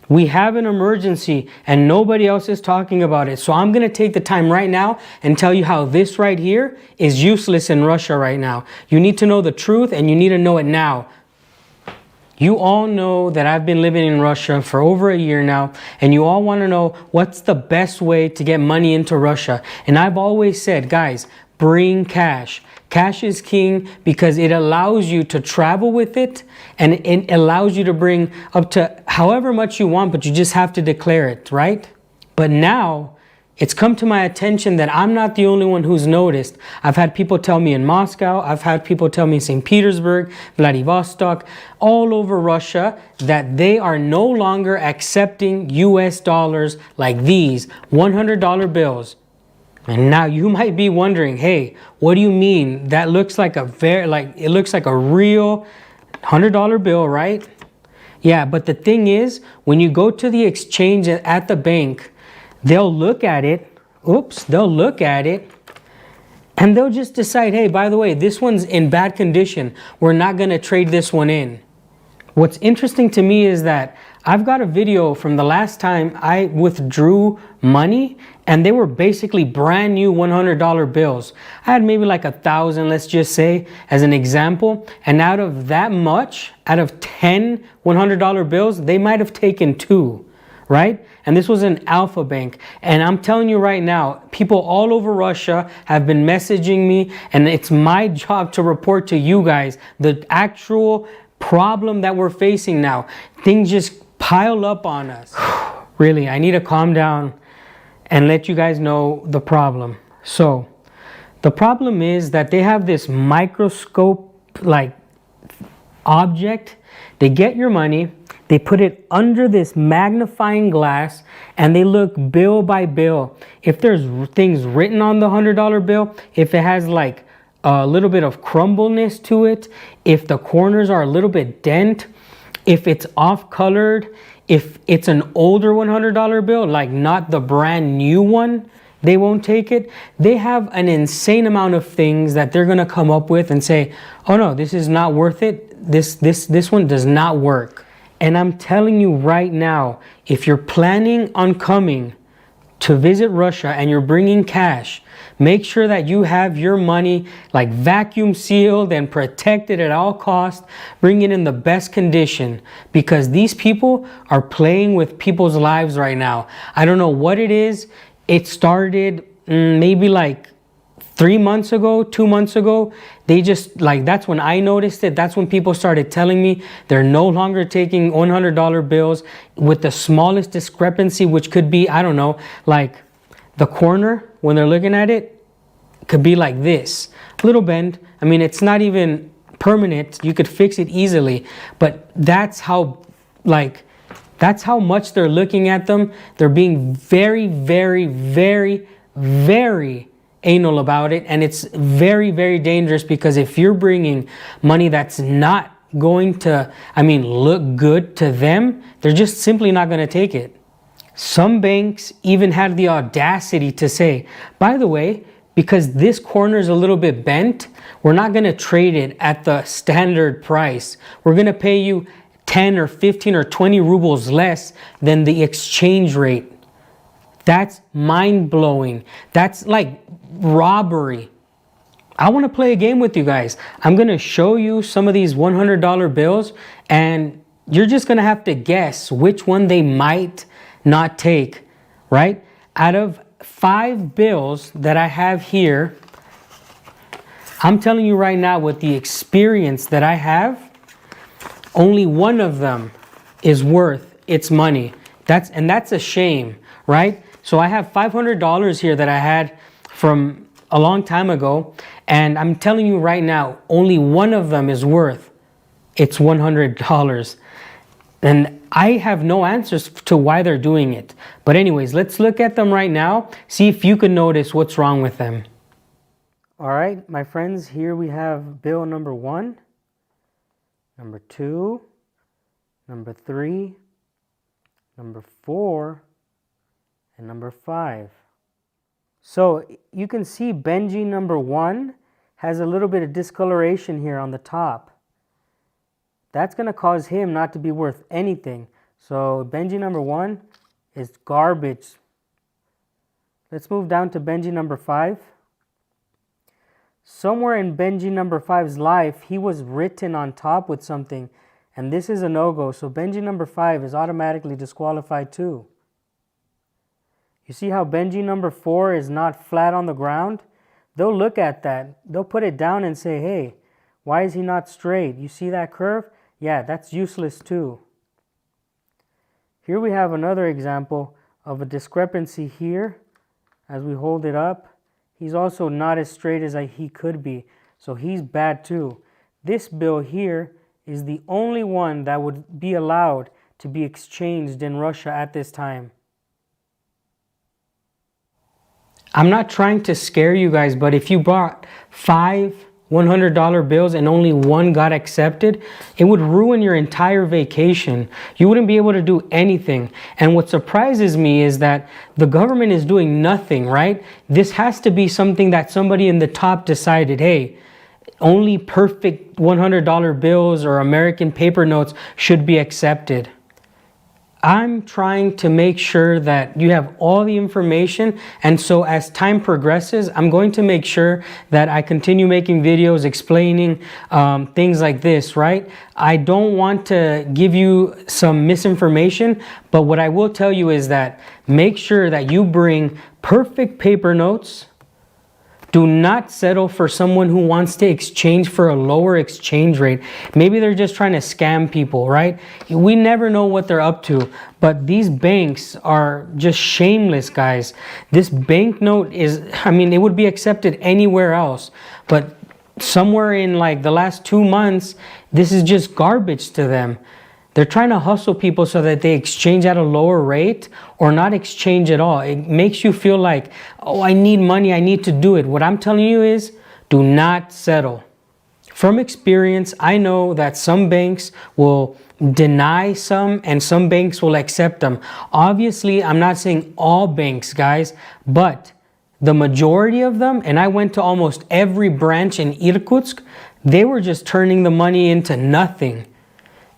We have an emergency and nobody else is talking about it. So I'm going to take the time right now and tell you how this right here is useless in Russia right now. You need to know the truth and you need to know it now. You all know that I've been living in Russia for over a year now, and you all want to know what's the best way to get money into Russia. And I've always said, guys, bring cash. Cash is king because it allows you to travel with it, and it allows you to bring up to however much you want, but you just have to declare it, right? But now it's come to my attention that I'm not the only one who's noticed. I've had people tell me in Moscow, I've had people tell me in St. Petersburg, Vladivostok, all over Russia, that they are no longer accepting US dollars like these $100 bills. And now you might be wondering, hey, what do you mean? That looks like it looks like a real $100 bill, right? Yeah, but the thing is, when you go to the exchange at the bank, they'll look at it, they'll look at it, and they'll just decide, hey, by the way, this one's in bad condition. We're not going to trade this one in. What's interesting to me is that I've got a video from the last time I withdrew money, and they were basically brand new $100 bills. I had maybe like 1,000, let's just say, as an example. And out of that much, out of 10 $100 bills, they might have taken 2. Right? And this was an Alpha Bank. And I'm telling you right now, people all over Russia have been messaging me, and it's my job to report to you guys the actual problem that we're facing now. Things just pile up on us. Really, I need to calm down and let you guys know the problem. So, the problem is that they have this microscope like object. They get your money, they put it under this magnifying glass, and they look bill by bill. If there's things written on the $100 bill, if it has like a little bit of crumbleness to it, if the corners are a little bit dent, if it's off colored, if it's an older $100 bill, like not the brand new one, they won't take it. They have an insane amount of things that they're going to come up with and say, oh no, this is not worth it. This one does not work. And I'm telling you right now, if you're planning on coming to visit Russia and you're bringing cash, make sure that you have your money like vacuum sealed and protected at all costs. Bring it in the best condition, because these people are playing with people's lives right now. I don't know what it is. It started maybe like 3 months ago, 2 months ago. They just like, that's when I noticed it. That's when people started telling me they're no longer taking $100 bills with the smallest discrepancy, which could be, I don't know, like the corner when they're looking at it could be like this, a little bend. I mean, it's not even permanent. You could fix it easily, but that's how much they're looking at them. They're being very, very, very, very anal about it, and it's very, very dangerous, because if you're bringing money that's not going to, look good to them, they're just simply not going to take it. Some banks even had the audacity to say, by the way, because this corner is a little bit bent, we're not going to trade it at the standard price. We're going to pay you 10 or 15 or 20 rubles less than the exchange rate. That's mind-blowing. That's like robbery. I want to play a game with you guys. I'm going to show you some of these $100 bills, and you're just going to have to guess which one they might not take, right? Out of 5 bills that I have here, I'm telling you right now, with the experience that I have, only one of them is worth its money. That's a shame, right? So I have $500 here that I had from a long time ago, and I'm telling you right now, only one of them is worth its $100. And I have no answers to why they're doing it. But anyways, let's look at them right now, see if you can notice what's wrong with them. All right, my friends, here we have bill number 1, number 2, number 3, number 4, and number 5. So you can see Benji number 1 has a little bit of discoloration here on the top. That's going to cause him not to be worth anything. So Benji number 1 is garbage. Let's move down to Benji number 5. Somewhere in Benji number 5's life, he was written on top with something, and this is a no-go. So Benji number 5 is automatically disqualified too. You see how Benji number 4 is not flat on the ground? They'll look at that. They'll put it down and say, hey, why is he not straight? You see that curve? Yeah, that's useless too. Here we have another example of a discrepancy here. As we hold it up, he's also not as straight as he could be. So he's bad too. This bill here is the only one that would be allowed to be exchanged in Russia at this time. I'm not trying to scare you guys, but if you bought 5 $100 bills and only one got accepted, it would ruin your entire vacation. You wouldn't be able to do anything. And what surprises me is that the government is doing nothing, right? This has to be something that somebody in the top decided, hey, only perfect $100 bills or American paper notes should be accepted. I'm trying to make sure that you have all the information, and so as time progresses, I'm going to make sure that I continue making videos explaining things like this, right? I don't want to give you some misinformation, but what I will tell you is that make sure that you bring perfect paper notes. Do not settle for someone who wants to exchange for a lower exchange rate. Maybe they're just trying to scam people, right? We never know what they're up to, but these banks are just shameless, guys. This banknote is, I mean, it would be accepted anywhere else, but somewhere in like the last 2 months, this is just garbage to them. They're trying to hustle people so that they exchange at a lower rate or not exchange at all. It makes you feel like, oh, I need money, I need to do it. What I'm telling you is, do not settle. From experience, I know that some banks will deny some and some banks will accept them. Obviously, I'm not saying all banks, guys, but the majority of them, and I went to almost every branch in Irkutsk, they were just turning the money into nothing.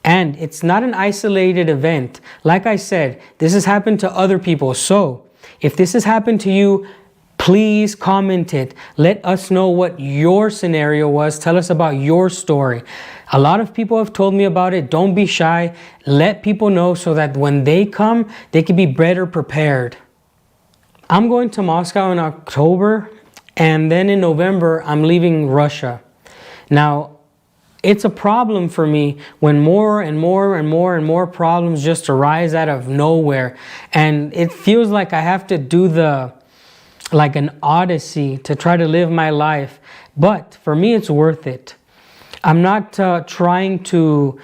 And it's not an isolated event. Like I said, this has happened to other people. So if this has happened to you, please comment it. Let us know what your scenario was. Tell us about your story. A lot of people have told me about it. Don't be shy. Let people know so that when they come, they can be better prepared. I'm going to Moscow in October, and then in November, I'm leaving Russia. Now, it's a problem for me when more and more problems just arise out of nowhere. And it feels like I have to do like an odyssey to try to live my life. But for me, it's worth it. I'm not trying to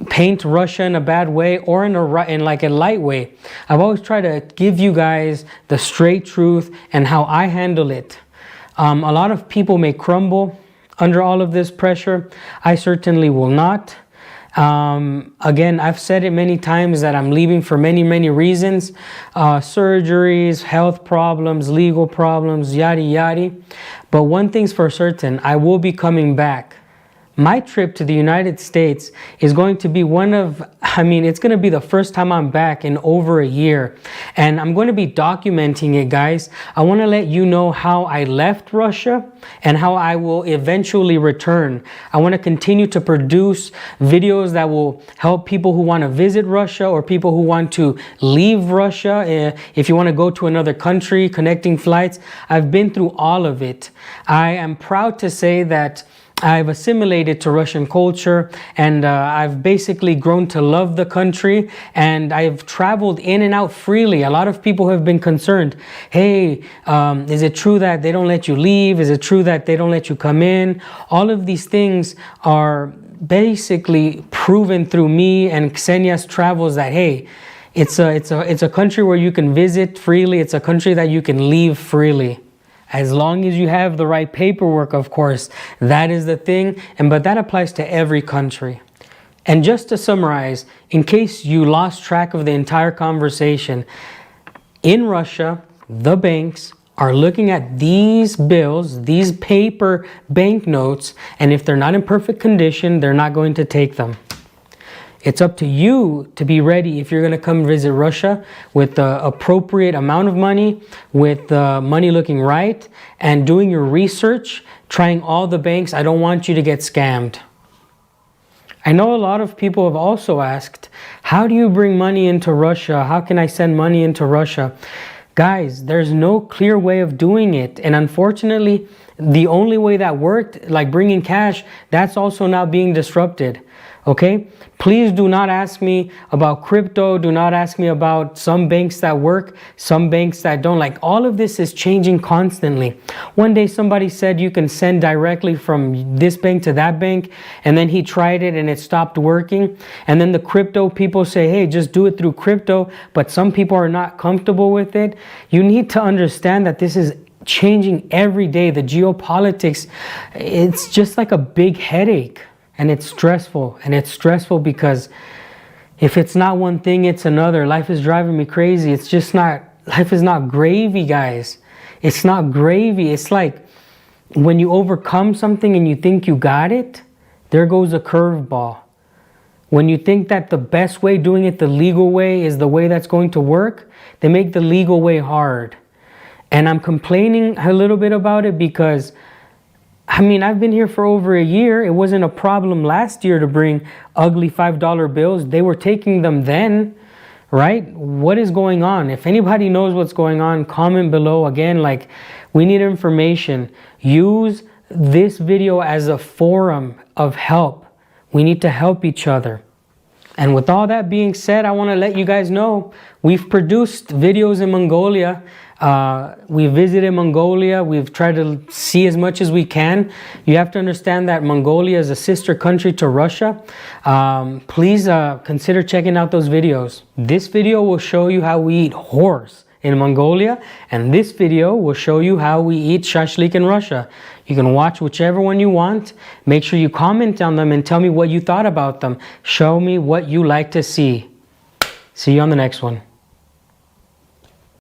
paint Russia in a bad way or in like a light way. I've always tried to give you guys the straight truth and how I handle it. A lot of people may crumble under all of this pressure. I certainly will not. Again, I've said it many times that I'm leaving for many reasons. Surgeries, health problems, legal problems, yada yada. But one thing's for certain, I will be coming back. My trip to the United States is going to be it's going to be the first time I'm back in over a year. And I'm going to be documenting it, guys. I want to let you know how I left Russia and how I will eventually return. I want to continue to produce videos that will help people who want to visit Russia or people who want to leave Russia. If you want to go to another country, connecting flights. I've been through all of it. I am proud to say that I've assimilated to Russian culture, and I've basically grown to love the country, and I've traveled in and out freely. A lot of people have been concerned. Hey, is it true that they don't let you leave? Is it true that they don't let you come in? All of these things are basically proven through me and Ksenia's travels that, hey, it's a country where you can visit freely. It's a country that you can leave freely. As long as you have the right paperwork, of course, that is the thing. But that applies to every country. And just to summarize, in case you lost track of the entire conversation, in Russia, the banks are looking at these bills, these paper banknotes, and if they're not in perfect condition, they're not going to take them. It's up to you to be ready if you're going to come visit Russia with the appropriate amount of money, with the money looking right, and doing your research, trying all the banks. I don't want you to get scammed. I know a lot of people have also asked, how do you bring money into Russia? How can I send money into Russia? Guys, there's no clear way of doing it. And unfortunately, the only way that worked, like bringing cash, that's also now being disrupted. Okay? Please do not ask me about crypto. Do not ask me about some banks that work, some banks that don't. Like, all of this is changing constantly. One day somebody said you can send directly from this bank to that bank, and then he tried it and it stopped working. And then the crypto people say, hey, just do it through crypto, but some people are not comfortable with it. You need to understand that this is changing every day. The geopolitics, it's just like a big headache. And it's stressful. And it's stressful because if it's not one thing, it's another. Life is driving me crazy. It's just not, life is not gravy, guys. It's not gravy. It's like when you overcome something and you think you got it, there goes a curveball. When you think that the best way, doing it the legal way, is the way that's going to work, they make the legal way hard. And I'm complaining a little bit about it because I mean, I've been here for over a year. It wasn't a problem last year to bring ugly $5 bills. They were taking them then, right? What is going on? If anybody knows what's going on, comment below. Again, like, we need information. Use this video as a forum of help. We need to help each other. And with all that being said, I want to let you guys know we've produced videos in Mongolia. We visited Mongolia. We've tried to see as much as we can. You have to understand that Mongolia is a sister country to Russia. Please consider checking out those videos. This video will show you how we eat horse in Mongolia, and this video will show you how we eat shashlik in Russia. You can watch whichever one you want. Make sure you comment on them and tell me what you thought about them. Show me what you like to see. See you on the next one.